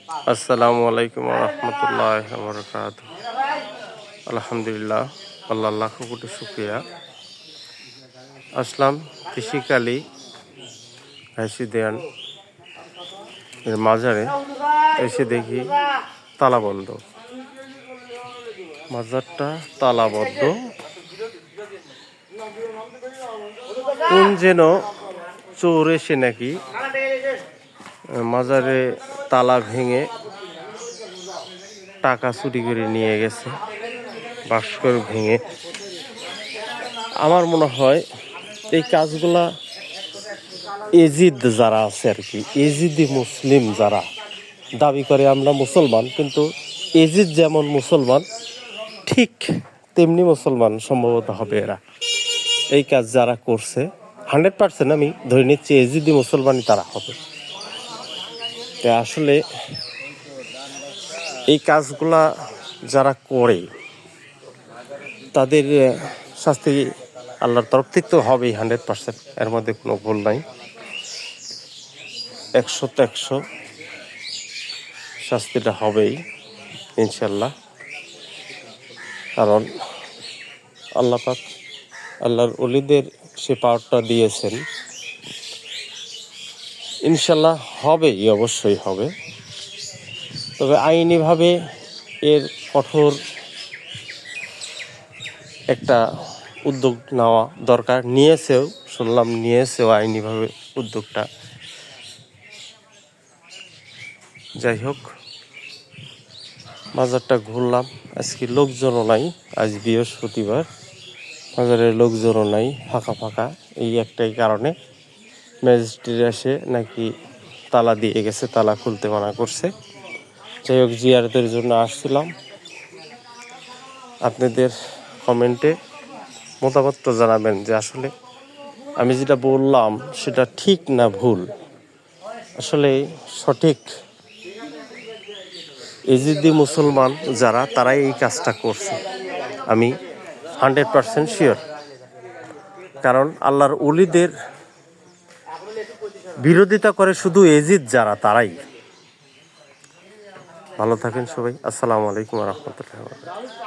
আসসালামু আলাইকুম ওয়া রাহমাতুল্লাহি ওয়া বারাকাতুহু। আলহামদুলিল্লাহ, আল্লাহ লাখ কোটি শুকরিয়া। আসলাম কৃষিকালী হাসিদিয়ান এর মাজারে, এসে দেখি তালাবন্ধ। মাজারটা তালাবদ্ধ। কোন যেন চোর এসে নাকি মাজারে তালা ভেঙে টাকা চুরি করে নিয়ে গেছে, বাস্কর ভেঙে। আমার মনে হয় এই কাজগুলা এজিদ যারা আছে আর কি, এজিদি মুসলিম যারা দাবি করে আমরা মুসলমান, কিন্তু এজিদ যেমন মুসলমান ঠিক তেমনি মুসলমান সম্ভবত হবে এরা। এই কাজ যারা করছে 100% আমি ধরে নিচ্ছি এজিদি মুসলমানই তারা হবে। তা আসলে এই কাজগুলা যারা করে তাদের শাস্তি আল্লাহর তরফ থেকে তো হবেই 100%, এর মধ্যে কোনো ভুল নাই। 100-100 শাস্তিটা হবেই ইনশাল্লাহ। কারণ আল্লাহ পাক আল্লাহর ওলিদের সে পাওয়ারটা দিয়েছেন, ইনশাল্লাহ হবেই, অবশ্যই হবে। তবে আইনিভাবে এর কঠোর একটা উদ্যোগ নেওয়া দরকার। নিয়েছেও আইনিভাবে উদ্যোগটা। যাই হোক, বাজারটা ঘুরলাম, আজকে লোকজনও নাই, আজ বৃহস্পতিবার, বাজারের লোকজনও নাই, ফাঁকা ফাঁকা। এই একটাই কারণে ম্যাজিস্ট্রেট এসে নাকি তালা দিয়ে গেছে, তালা খুলতে মানা করছে। যাই হোক, জিয়ারতের জন্য আসছিলাম। আপনাদের কমেন্টে মতামত জানাবেন যে আসলে আমি যেটা বললাম সেটা ঠিক না ভুল। আসলে সঠিক এজিদি মুসলমান যারা, তারাই এই কাজটা করছে, আমি 100% শিওর। কারণ আল্লাহর ওলিদের বিরোধিতা করে শুধু এজিদ যারা, তারাই। ভালো থাকেন সবাই। আসসালামু আলাইকুম ওয়া রাহমাতুল্লাহি ওয়া বারাকাতুহু।